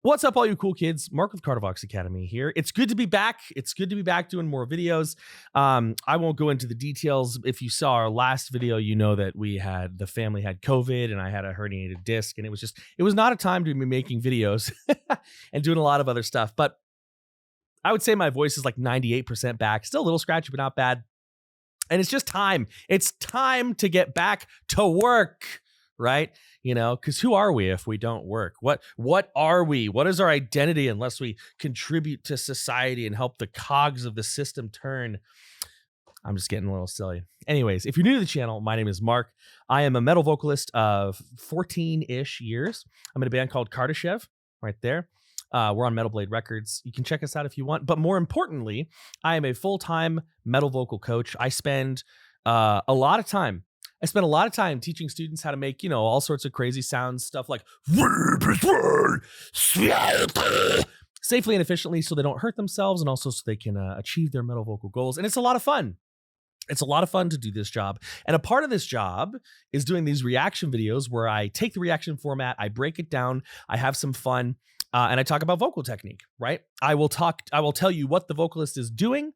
What's up, all you cool kids? Mark with Kardavox Academy here. It's good to be back. It's good to be back doing more videos. I won't go into the details. If you saw our last video, you know that the family had COVID and I had a herniated disc, and it was not a time to be making videos and doing a lot of other stuff. But I would say my voice is like 98% back. Still a little scratchy, but not bad. And it's just time. It's time to get back to work, right? You know, because who are we if we don't work? What are we? What is our identity unless we contribute to society and help the cogs of the system turn? I'm just getting a little silly. Anyways, if you're new to the channel, my name is Mark. I am a metal vocalist of 14-ish years. I'm in a band called Kardavox, right there. We're on Metal Blade Records. You can check us out if you want. But more importantly, I am a full-time metal vocal coach. I spend a lot of time teaching students how to make, you know, all sorts of crazy sounds, stuff like safely and efficiently so they don't hurt themselves, and also so they can achieve their metal vocal goals. And it's a lot of fun. It's a lot of fun to do this job. And a part of this job is doing these reaction videos where I take the reaction format, I break it down, I have some fun, and I talk about vocal technique, right? I will tell you what the vocalist is doing.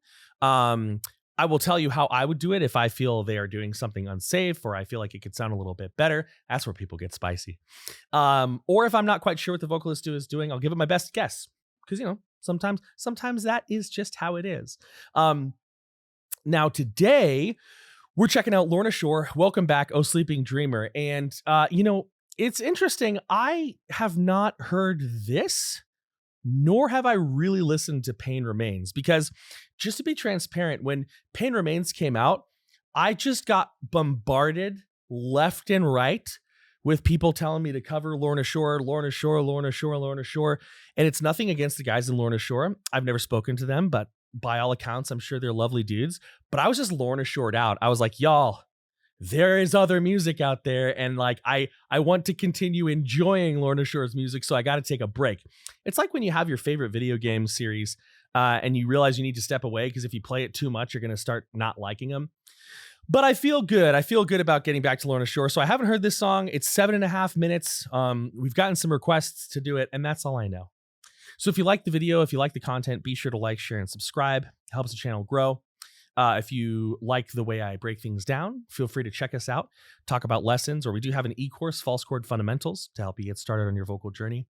I will tell you how I would do it if I feel they are doing something unsafe, or I feel like it could sound a little bit better. That's where people get spicy. Or if I'm not quite sure what the vocalist is doing, I'll give it my best guess. Because, you know, sometimes that is just how it is. Now today, we're checking out Lorna Shore. Welcome back, Oh Sleeping Dreamer. And, you know, it's interesting. I have not heard this, nor have I really listened to Pain Remains, because just to be transparent, when Pain Remains came out, I just got bombarded left and right with people telling me to cover Lorna Shore, Lorna Shore, Lorna Shore, Lorna Shore. And it's nothing against the guys in Lorna Shore. I've never spoken to them, but by all accounts, I'm sure they're lovely dudes. But I was just Lorna Shored out. I was like, y'all, there is other music out there, and like I want to continue enjoying Lorna Shore's music, so I got to take a break. It's like when you have your favorite video game series and you realize you need to step away because if you play it too much, you're going to start not liking them. But I feel good. I feel good about getting back to Lorna Shore. So I haven't heard this song. It's 7.5 minutes. We've gotten some requests to do it, and that's all I know. So if you like the video, if you like the content, be sure to like, share, and subscribe. It helps the channel grow. If you like the way I break things down, feel free to check us out, talk about lessons, or we do have an e-course, False Chord Fundamentals, to help you get started on your vocal journey.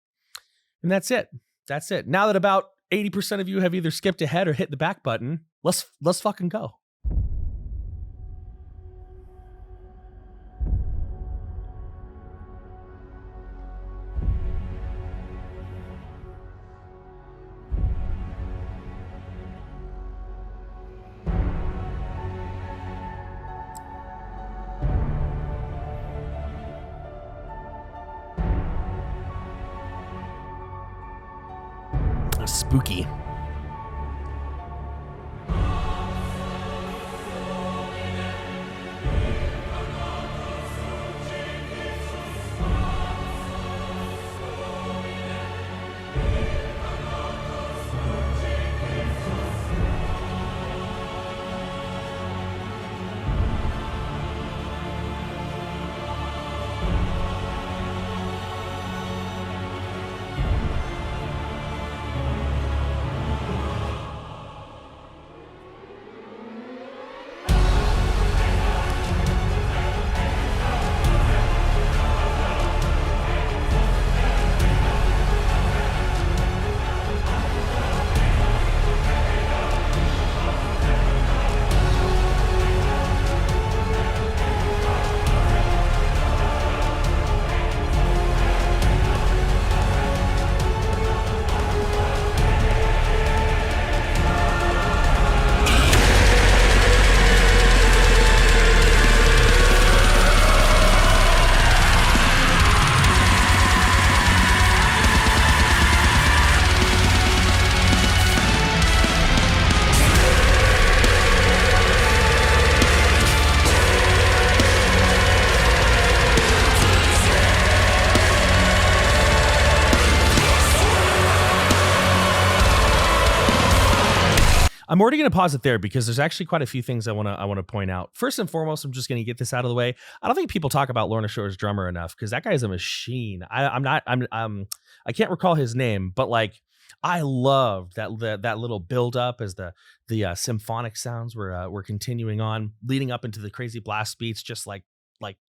And that's it. That's it. Now that about 80% of you have either skipped ahead or hit the back button, let's fucking go. Spooky. I'm already going to pause it there because there's actually quite a few things I want to point out. First and foremost, I'm just going to get this out of the way. I don't think people talk about Lorna Shore's drummer enough because that guy is a machine. I'm I can't recall his name, but like I loved that little build up as the symphonic sounds were continuing on, leading up into the crazy blast beats, just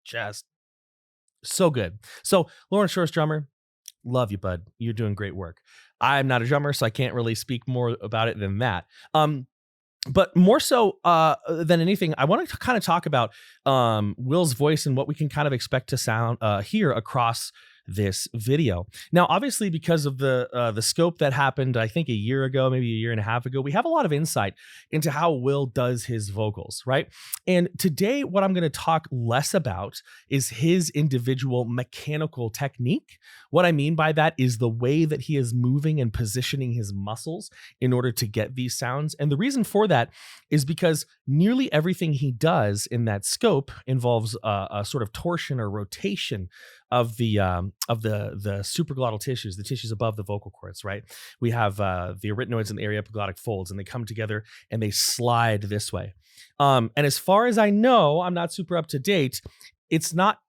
just so good. So Lorna Shore's drummer, love you, bud. You're doing great work. I'm not a drummer, so I can't really speak more about it than that. But more so than anything, I want to kind of talk about Will's voice and what we can kind of expect to hear across this video. Now, obviously, because of the scope that happened, I think a year ago, maybe a year and a half ago, we have a lot of insight into how Will does his vocals, right? And today, what I'm going to talk less about is his individual mechanical technique. What I mean by that is the way that he is moving and positioning his muscles in order to get these sounds. And the reason for that is because nearly everything he does in that scope involves a sort of torsion or rotation of the supraglottal tissues, the tissues above the vocal cords, right? We have the arytenoids and the aryepiglottic folds, and they come together and they slide this way. And as far as I know, I'm not super up to date. It's not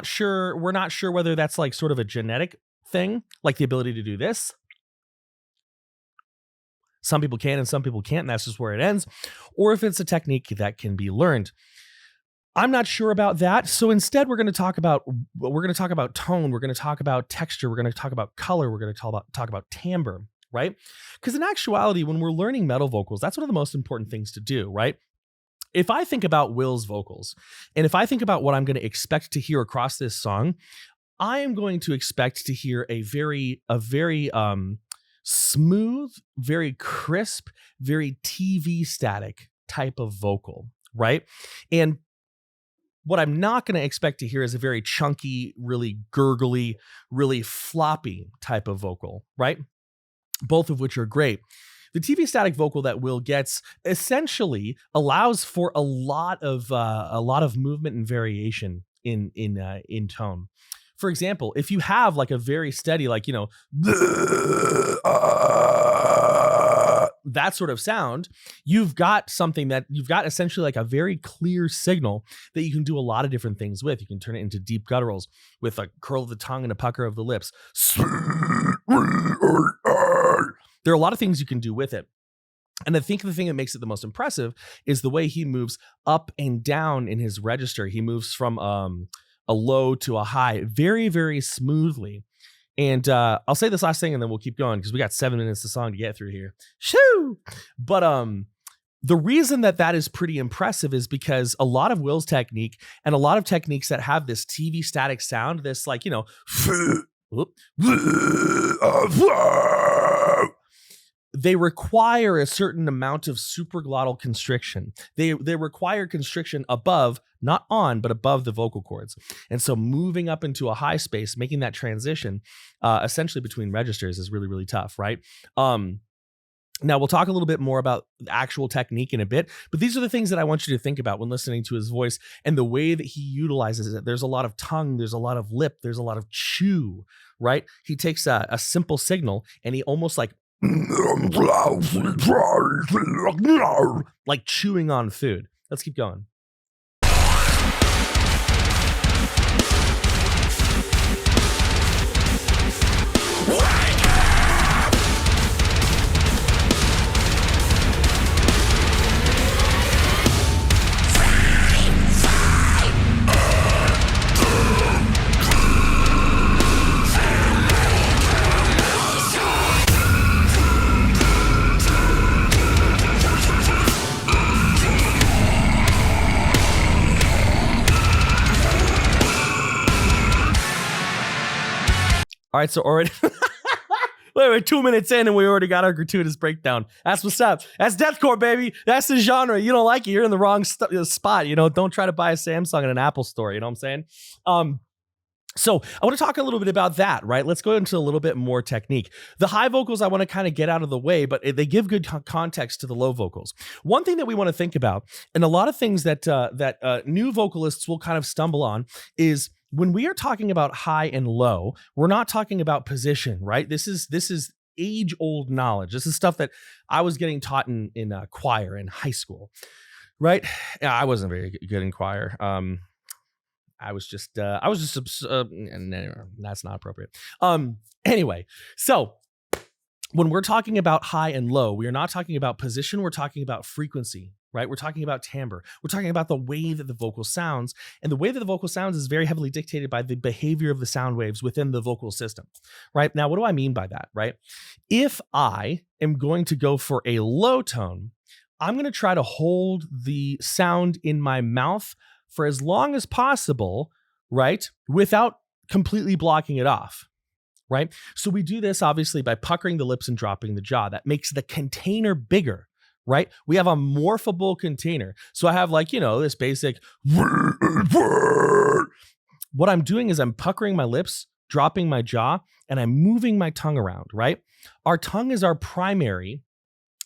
sure. We're not sure whether that's like sort of a genetic thing, like the ability to do this. Some people can and some people can't, and that's just where it ends. Or if it's a technique that can be learned. I'm not sure about that. So instead, we're going to talk about tone. We're going to talk about texture. We're going to talk about color. We're going to talk about timbre, right? Because in actuality, when we're learning metal vocals, that's one of the most important things to do, right? If I think about Will's vocals, and if I think about what I'm going to expect to hear across this song, I am going to expect to hear a very smooth, very crisp, very TV static type of vocal, right? And what I'm not going to expect to hear is a very chunky, really gurgly, really floppy type of vocal, right? Both of which are great. The TV static vocal that Will gets essentially allows for a lot of movement and variation in tone. For example, if you have like a very steady, like, you know, that sort of sound, you've got essentially like a very clear signal that you can do a lot of different things with. You can turn it into deep gutturals with a curl of the tongue and a pucker of the lips. There are a lot of things you can do with it. And I think the thing that makes it the most impressive is the way he moves up and down in his register. He moves from a low to a high very, very smoothly. And I'll say this last thing and then we'll keep going because we got 7 minutes of song to get through here. Shoo! But the reason that is pretty impressive is because a lot of Will's technique and a lot of techniques that have this TV static sound, this like, you know, they require a certain amount of supraglottal constriction. They require constriction above, not on, but above the vocal cords. And so moving up into a high space, making that transition essentially between registers is really, really tough, right? Now, we'll talk a little bit more about the actual technique in a bit, but these are the things that I want you to think about when listening to his voice and the way that he utilizes it. There's a lot of tongue, there's a lot of lip, there's a lot of chew, right? He takes a simple signal and he almost like chewing on food. Let's keep going. All right, so already we're 2 minutes in and we already got our gratuitous breakdown. That's what's up. That's deathcore, baby. That's the genre. You don't like it, you're in the wrong spot. You know, don't try to buy a Samsung in an Apple store. You know what I'm saying? So I want to talk a little bit about that, right? Let's go into a little bit more technique. The high vocals I want to kind of get out of the way, but they give good context to the low vocals. One thing that we want to think about, and a lot of things that new vocalists will kind of stumble on, is when we are talking about high and low, we're not talking about position, right? This is age-old knowledge. This is stuff that I was getting taught in choir in high school, right? Yeah, I wasn't very good in choir. I was just that's not appropriate. Anyway, so when we're talking about high and low, we are not talking about position. We're talking about frequency, right? We're talking about timbre. We're talking about the way that the vocal sounds. And the way that the vocal sounds is very heavily dictated by the behavior of the sound waves within the vocal system, right? Now, what do I mean by that, right? If I am going to go for a low tone, I'm going to try to hold the sound in my mouth for as long as possible, right? Without completely blocking it off. Right? So we do this obviously by puckering the lips and dropping the jaw. That makes the container bigger, right? We have a morphable container. So I have this basic, what I'm doing is I'm puckering my lips, dropping my jaw, and I'm moving my tongue around, right? Our tongue is our primary,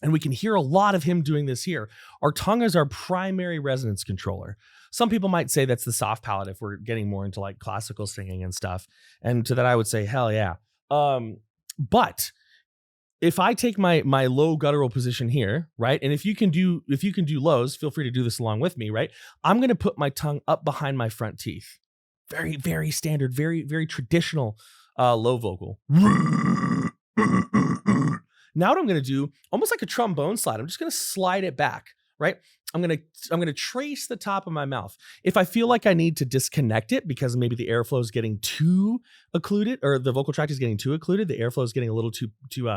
and we can hear a lot of him doing this here. Our tongue is our primary resonance controller. Some people might say that's the soft palate if we're getting more into like classical singing and stuff. And to that, I would say, hell yeah. But if I take my low guttural position here, right? And if you can do lows, feel free to do this along with me, right? I'm going to put my tongue up behind my front teeth. Very, very standard, very, very traditional low vocal. Now what I'm going to do, almost like a trombone slide, I'm just going to slide it back, right? I'm going to trace the top of my mouth. If I feel like I need to disconnect it because maybe the airflow is getting too occluded, or the vocal tract is getting too occluded, the airflow is getting a little too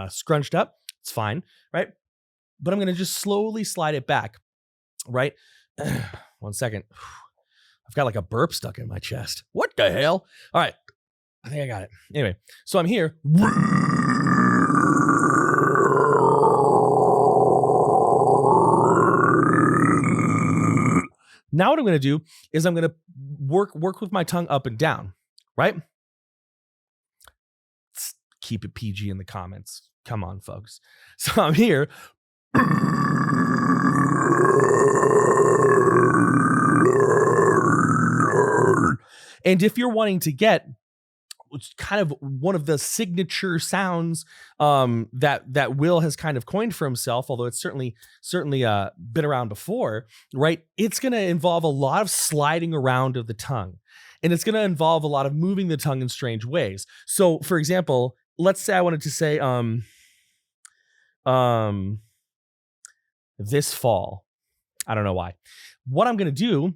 scrunched up, it's fine, right? But I'm going to just slowly slide it back, right? 1 second. I've got like a burp stuck in my chest. What the hell? All right. I think I got it. Anyway, so I'm here. Now what I'm going to do is I'm going to work with my tongue up and down, right? Let's keep it PG in the comments. Come on, folks. So I'm here. And if you're wanting to get kind of one of the signature sounds that Will has kind of coined for himself, although it's certainly been around before, right? It's going to involve a lot of sliding around of the tongue, and it's going to involve a lot of moving the tongue in strange ways. So, for example, let's say I wanted to say this fall. I don't know why. What I'm going to do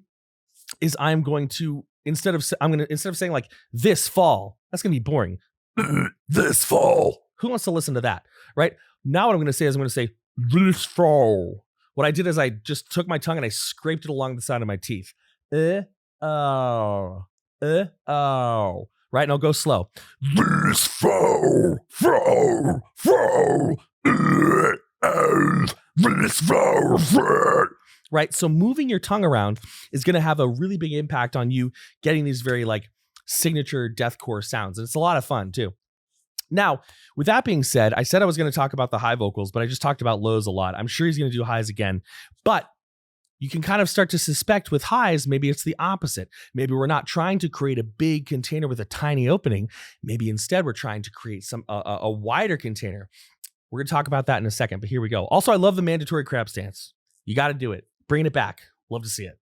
is I'm going to instead of saying like this fall, that's going to be boring. This fall. Who wants to listen to that? Right? Now what I'm going to say is I'm going to say this fall. What I did is I just took my tongue and I scraped it along the side of my teeth. Oh. Right? And I'll go slow. This fall. This fall. Right? So moving your tongue around is going to have a really big impact on you getting these very like signature deathcore sounds. And it's a lot of fun too. Now, with that being said, I said I was going to talk about the high vocals, but I just talked about lows a lot. I'm sure he's going to do highs again, but you can kind of start to suspect with highs, maybe it's the opposite. Maybe we're not trying to create a big container with a tiny opening. Maybe instead we're trying to create a wider container. We're going to talk about that in a second, but here we go. Also, I love the mandatory crab stance. You got to do it. Bringing it back. Love to see it.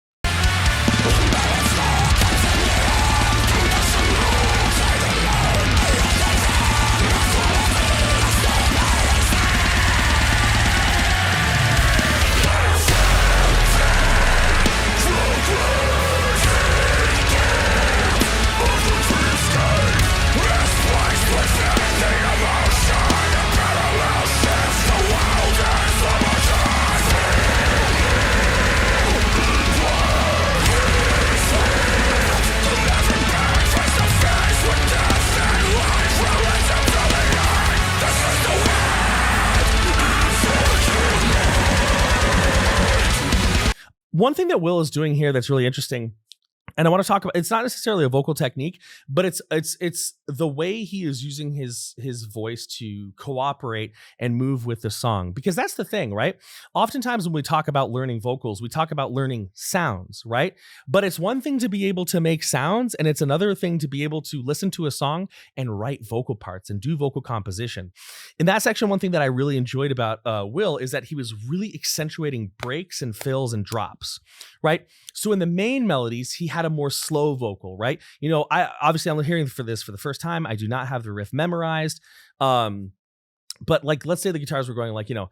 One thing that Will is doing here that's really interesting, and I want to talk about, it's not necessarily a vocal technique, but it's the way he is using his voice to cooperate and move with the song. Because that's the thing, right? Oftentimes when we talk about learning vocals, we talk about learning sounds, right? But it's one thing to be able to make sounds, and it's another thing to be able to listen to a song and write vocal parts and do vocal composition. In that section, one thing that I really enjoyed about Will is that he was really accentuating breaks and fills and drops, right? So in the main melodies, he had had a more slow vocal, right? You know, I'm hearing for this for the first time. I do not have the riff memorized. But like, let's say the guitars were going like, you know,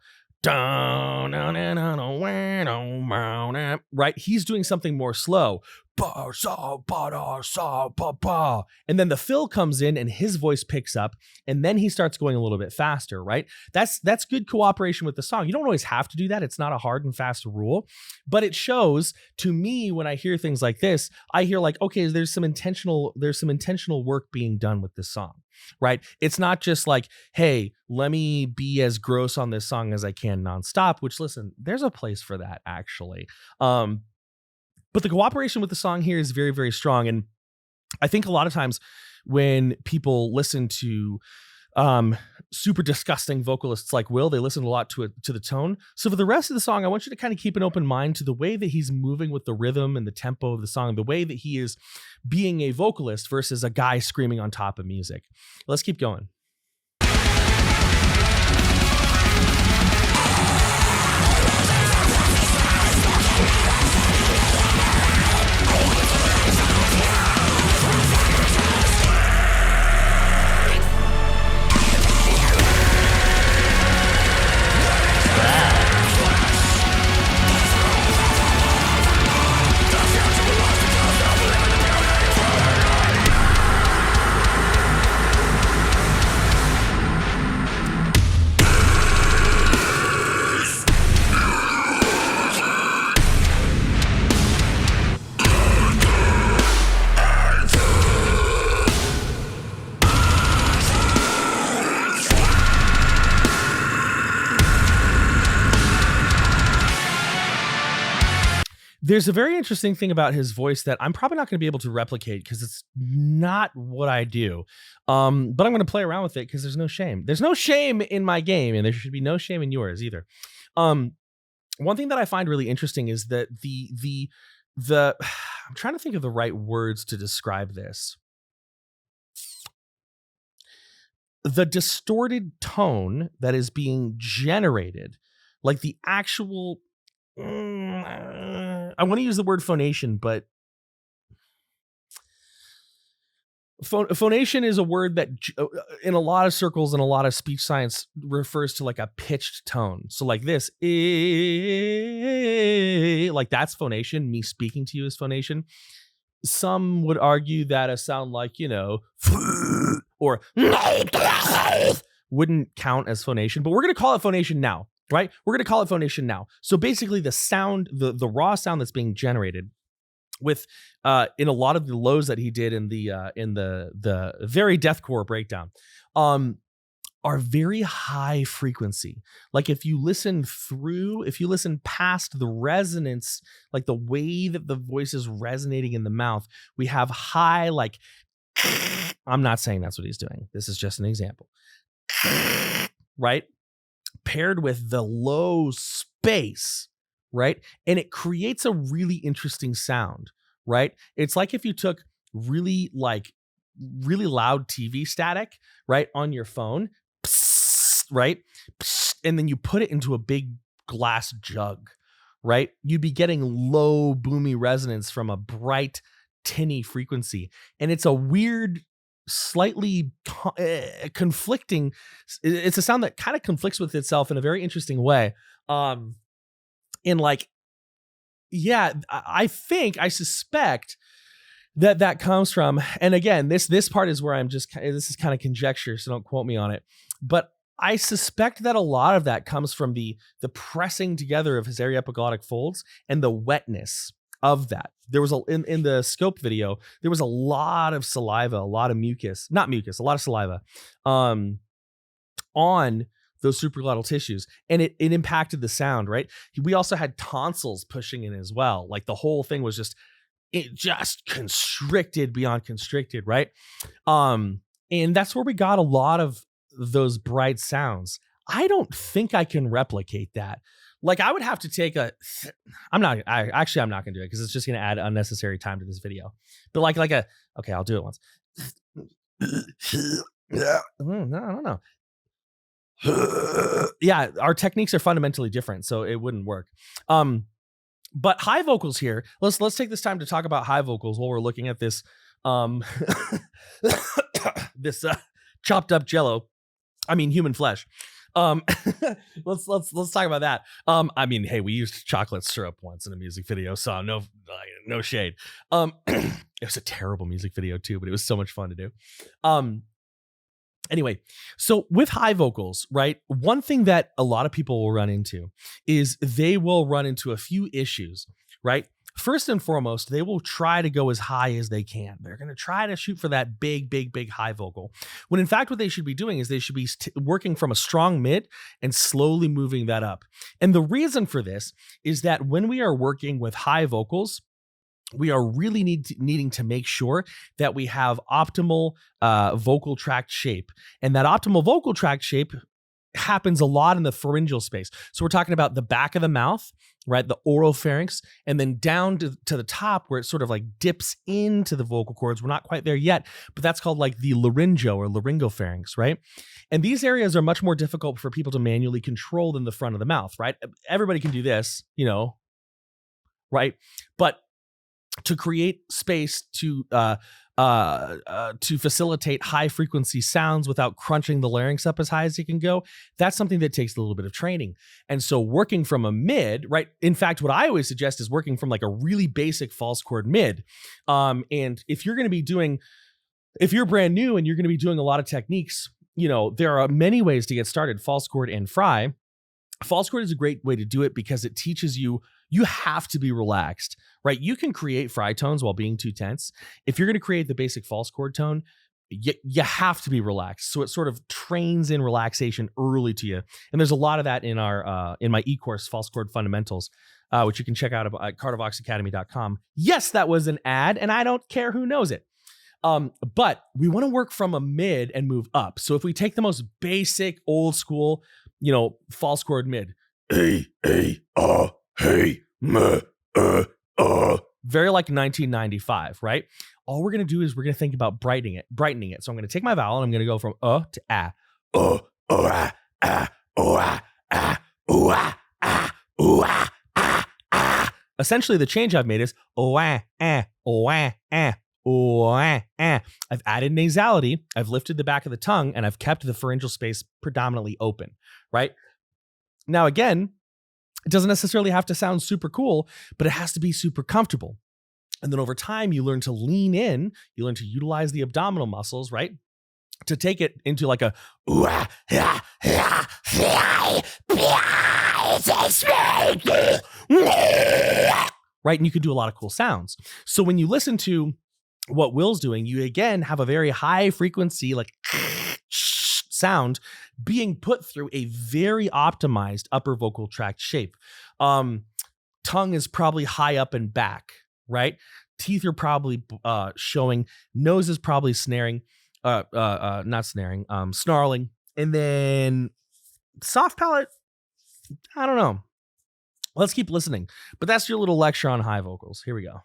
right? He's doing something more slow. And then the fill comes in and his voice picks up, and then he starts going a little bit faster, right? That's good cooperation with the song. You don't always have to do that. It's not a hard and fast rule, but it shows to me when I hear things like this, I hear like, okay, there's some intentional work being done with this song, right? It's not just like, hey, let me be as gross on this song as I can nonstop, which, listen, there's a place for that actually. But the cooperation with the song here is very, very strong. And I think a lot of times when people listen to super disgusting vocalists like Will, they listen a lot to the tone. So for the rest of the song, I want you to kind of keep an open mind to the way that he's moving with the rhythm and the tempo of the song, the way that he is being a vocalist versus a guy screaming on top of music. Let's keep going. There's a very interesting thing about his voice that I'm probably not going to be able to replicate because it's not what I do. But I'm going to play around with it because there's no shame. There's no shame in my game, and there should be no shame in yours either. One thing that I find really interesting is that the I'm trying to think of the right words to describe this. The distorted tone that is being generated, like the actual, I want to use the word phonation, but phonation is a word that in a lot of circles and a lot of speech science refers to like a pitched tone. So like this, like that's phonation. Me speaking to you is phonation. Some would argue that a sound like, you know, or wouldn't count as phonation, but we're going to call it phonation now, right? We're going to call it phonation now. So basically the sound, the raw sound that's being generated with in a lot of the lows that he did in the very deathcore breakdown are very high frequency. Like if you listen past the resonance, like the way that the voice is resonating in the mouth, we have high, like, I'm not saying that's what he's doing. This is just an example, right? Paired with the low space, right? And it creates a really interesting sound, right? It's like if you took really loud TV static, right, on your phone, right? And then you put it into a big glass jug, right? You'd be getting low boomy resonance from a bright tinny frequency. And it's a weird, slightly conflicting, it's a sound that kind of conflicts with itself in a very interesting way. In like, yeah, I suspect that comes from, and again, this part is where this is kind of conjecture, so don't quote me on it, but I suspect that a lot of that comes from the pressing together of his ariepiglottic folds and the wetness of that. There was in the scope video, there was a lot of saliva, a lot of mucus, not mucus, a lot of saliva, on those supraglottal tissues, and it impacted the sound, right? We also had tonsils pushing in as well. Like the whole thing was just constricted beyond constricted, right? And that's where we got a lot of those bright sounds. I don't think I can replicate that. Like I would have to take I'm not going to do it because it's just going to add unnecessary time to this video. But okay, I'll do it once. I don't know. Yeah, our techniques are fundamentally different, so it wouldn't work. But high vocals here, let's take this time to talk about high vocals while we're looking at this this chopped up jello. I mean human flesh. Let's talk about that. I mean, hey, we used chocolate syrup once in a music video, so no shade. It was a terrible music video too, but it was so much fun to do. Anyway, so with high vocals, right, one thing that a lot of people will run into is they will run into a few issues, right? First and foremost, they will try to go as high as they can. They're going to try to shoot for that big high vocal. When in fact, what they should be doing is they should be working from a strong mid and slowly moving that up. And the reason for this is that when we are working with high vocals, we are really needing to make sure that we have optimal vocal tract shape. And that optimal vocal tract shape happens a lot in the pharyngeal space. So we're talking about the back of the mouth, right? The oropharynx, and then down to the top where it sort of like dips into the vocal cords. We're not quite there yet, but that's called like the laryngo or laryngopharynx, right? And these areas are much more difficult for people to manually control than the front of the mouth, right? Everybody can do this, right? But to create space to facilitate high frequency sounds without crunching the larynx up as high as it can go, that's something that takes a little bit of training. And so working from a mid, right? In fact, what I always suggest is working from like a really basic false chord mid. And if you're brand new and you're going to be doing a lot of techniques, there are many ways to get started, false chord and fry. False chord is a great way to do it because it teaches you have to be relaxed, right? You can create fry tones while being too tense. If you're going to create the basic false chord tone, you have to be relaxed. So it sort of trains in relaxation early to you. And there's a lot of that in my e-course, False Chord Fundamentals, which you can check out at KardaVoxAcademy.com. Yes, that was an ad, and I don't care who knows it. But we want to work from a mid and move up. So if we take the most basic, old school, false chord mid, hey, very like 1995, right? All we're going to do is we're going to think about brightening it. So I'm going to take my vowel and I'm going to go from to a. Essentially, the change I've made is I've added nasality, I've lifted the back of the tongue, and I've kept the pharyngeal space predominantly open, right? Now, again, it doesn't necessarily have to sound super cool, but it has to be super comfortable. And then over time, you learn to lean in, you learn to utilize the abdominal muscles, right? To take it into like a right? And you can do a lot of cool sounds. So when you listen to what Will's doing, you again have a very high frequency, like sound being put through a very optimized upper vocal tract shape. Tongue is probably high up and back, right? Teeth are probably showing. Nose is probably snarling. And then soft palate, I don't know. Let's keep listening. But that's your little lecture on high vocals. Here we go.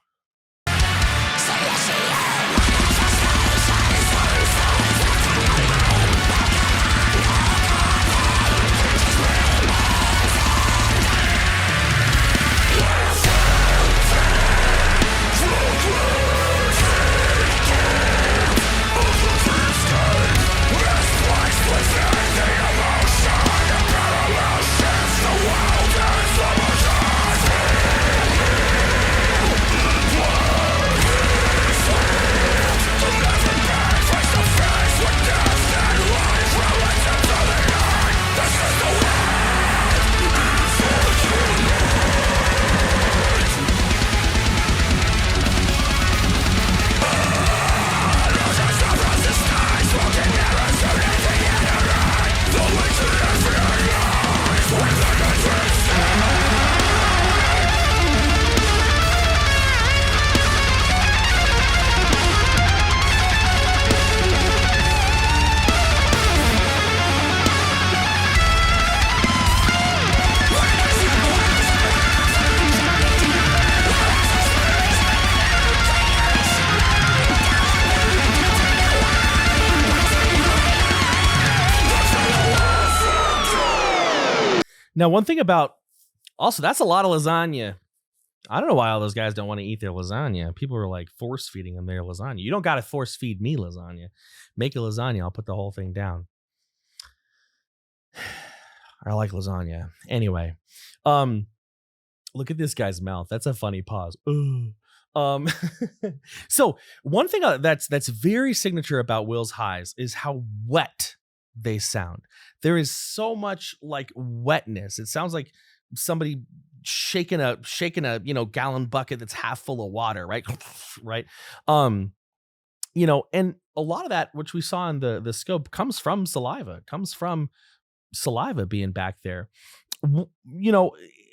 Now, one thing about, also, that's a lot of lasagna. I don't know why all those guys don't want to eat their lasagna. People are like force feeding them their lasagna. You don't got to force feed me lasagna. Make a lasagna. I'll put the whole thing down. I like lasagna. Anyway, look at this guy's mouth. That's a funny pause. So one thing that's very signature about Will's highs is how wet they sound. There is so much like wetness. It sounds like somebody shaking a gallon bucket that's half full of water, right? Right. And a lot of that, which we saw in the scope, comes from saliva. It comes from saliva being back there.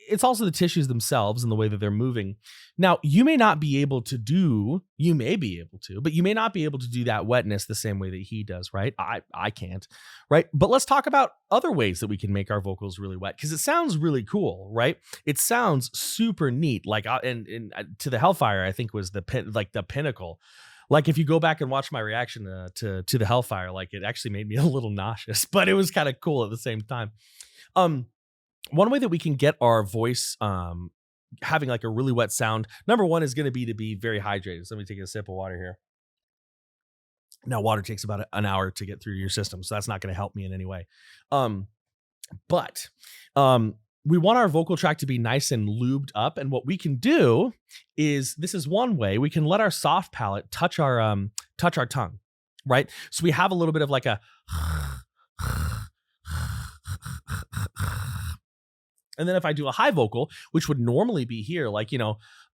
It's also the tissues themselves and the way that they're moving. Now, you may be able to do that wetness the same way that he does, right? I can't, right? But let's talk about other ways that we can make our vocals really wet, because it sounds really cool, right? It sounds super neat. Like, and To the Hellfire, I think was the pinnacle. Like, if you go back and watch my reaction to the Hellfire, like, it actually made me a little nauseous, but it was kind of cool at the same time. One way that we can get our voice having like a really wet sound, number one, is going to be very hydrated. So let me take a sip of water here. Now, water takes about an hour to get through your system, so that's not going to help me in any way. But we want our vocal tract to be nice and lubed up. And what we can do is, this is one way, we can let our soft palate touch our tongue, right? So we have a little bit of like a, and then if I do a high vocal, which would normally be here, like,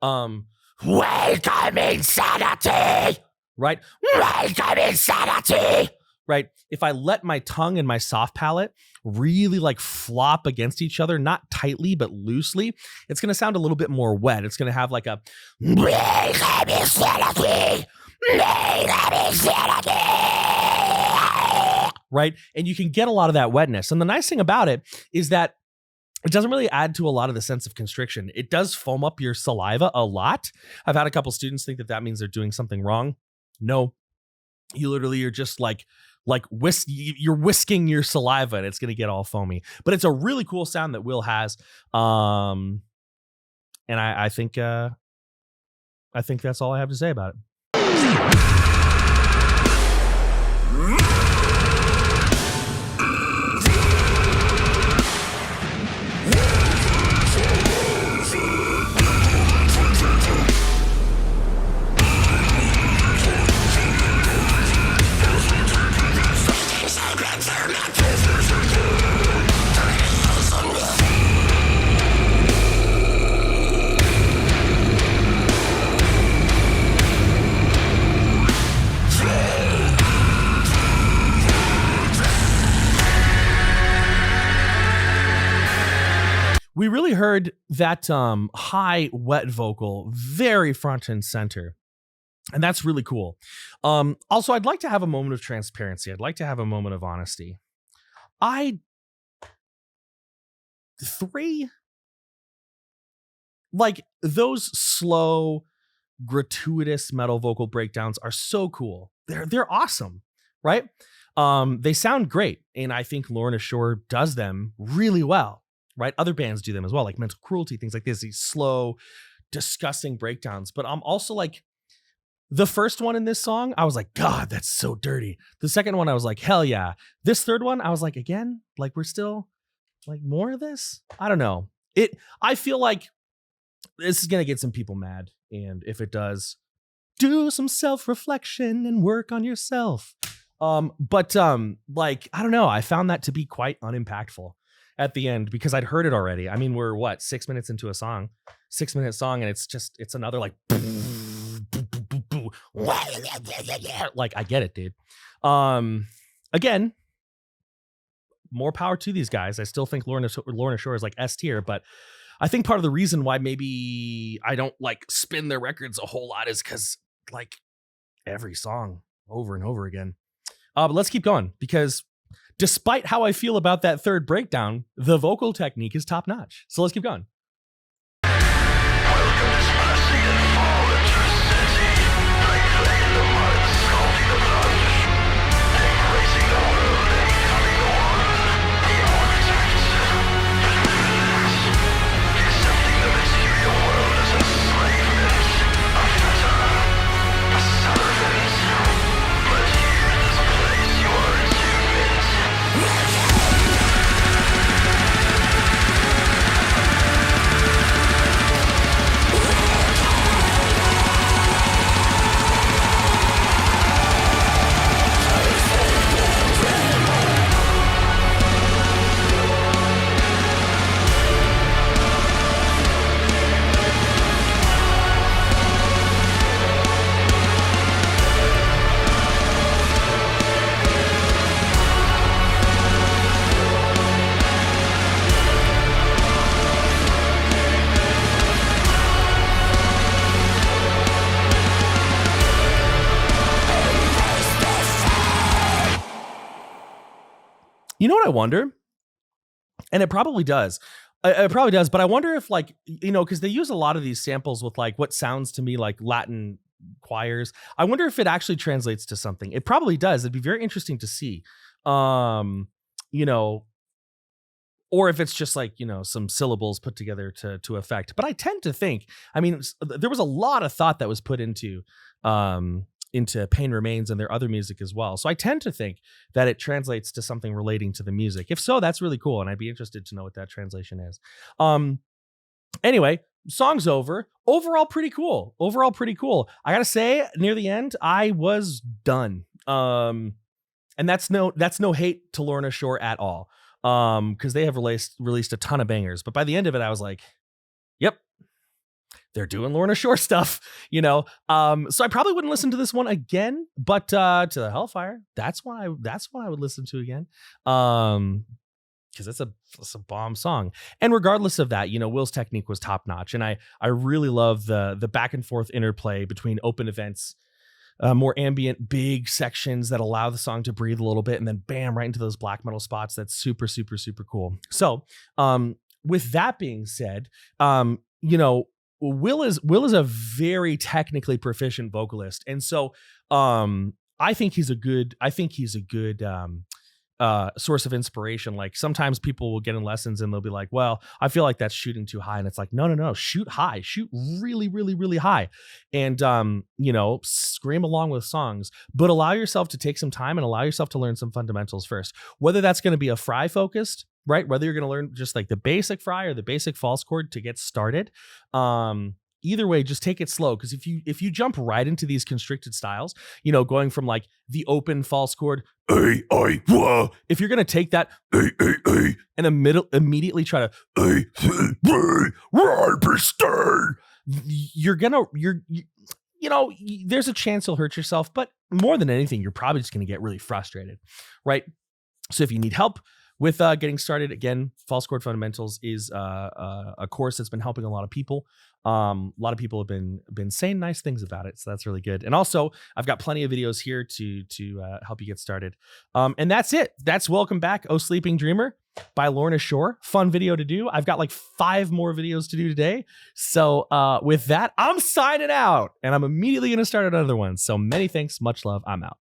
welcome insanity, right? Welcome insanity, right? If I let my tongue and my soft palate really like flop against each other, not tightly, but loosely, it's going to sound a little bit more wet. It's going to have like a welcome insanity, right? And you can get a lot of that wetness. And the nice thing about it is that it doesn't really add to a lot of the sense of constriction. It does foam up your saliva a lot. I've had a couple students think that means they're doing something wrong. No, you're just you're whisking your saliva and it's going to get all foamy. But it's a really cool sound that Will has. And I think that's all I have to say about it. We really heard that high, wet vocal very front and center. And that's really cool. Also, I'd like to have a moment of transparency. I'd like to have a moment of honesty. Those slow, gratuitous metal vocal breakdowns are so cool. They're awesome, right? They sound great. And I think Lorna Shore does them really well. Right? Other bands do them as well, like Mental Cruelty, things like this, these slow, disgusting breakdowns. But I'm also like, the first one in this song, I was like, God, that's so dirty. The second one, I was like, hell yeah. This third one, I was like, again, like, we're still like more of this? I don't know. I feel like this is going to get some people mad. And if it does, do some self-reflection and work on yourself. I don't know. I found that to be quite unimpactful at the end, because I'd heard it already. I mean, we're 6 minutes into a song, 6-minute song, and it's another like, like, I get it, dude. Again, more power to these guys. I still think Lorna Shore is like S tier, but I think part of the reason why maybe I don't like spin their records a whole lot is because like every song over and over again. But let's keep going, because despite how I feel about that third breakdown, the vocal technique is top notch. So let's keep going. You know what I wonder? And it probably does. It probably does, but I wonder if, like, because they use a lot of these samples with like what sounds to me like Latin choirs. I wonder if it actually translates to something. It probably does. It'd be very interesting to see. You know, or if it's just like, some syllables put together to effect. But I tend to think, I mean, there was a lot of thought that was put into Pain Remains and their other music as well. So I tend to think that it translates to something relating to the music. If so, that's really cool. And I'd be interested to know what that translation is. Anyway, song's over. Overall, pretty cool. I gotta say, near the end, I was done. And that's no hate to Lorna Shore at all. Because they have released a ton of bangers. But by the end of it, I was like, yep, they're doing Lorna Shore stuff, So I probably wouldn't listen to this one again, but to the Hellfire, that's one I would listen to again. Because it's a bomb song. And regardless of that, Will's technique was top notch. And I really love the back and forth interplay between open events, more ambient, big sections that allow the song to breathe a little bit, and then bam, right into those black metal spots. That's super, super, super cool. So, with that being said, Will is a very technically proficient vocalist, and so I think he's a good source of inspiration. Like sometimes people will get in lessons and they'll be like, well, I feel like that's shooting too high. And it's like, no, shoot high, shoot really, really, really high. And, scream along with songs, but allow yourself to take some time and allow yourself to learn some fundamentals first, whether that's going to be a fry focused, right? Whether you're going to learn just like the basic fry or the basic false chord to get started. Either way, just take it slow. Because if you jump right into these constricted styles, going from like the open false chord, if you're gonna take that and immediately try to there's a chance you'll hurt yourself. But more than anything, you're probably just gonna get really frustrated, right? So if you need help with getting started, again, False Chord Fundamentals is a course that's been helping a lot of people. A lot of people have been saying nice things about it, so that's really good. And also, I've got plenty of videos here to help you get started. And that's it. That's Welcome Back, Oh Sleeping Dreamer by Lorna Shore. Fun video to do. I've got like 5 more videos to do today. So with that, I'm signing out, and I'm immediately going to start another one. So many thanks, much love. I'm out.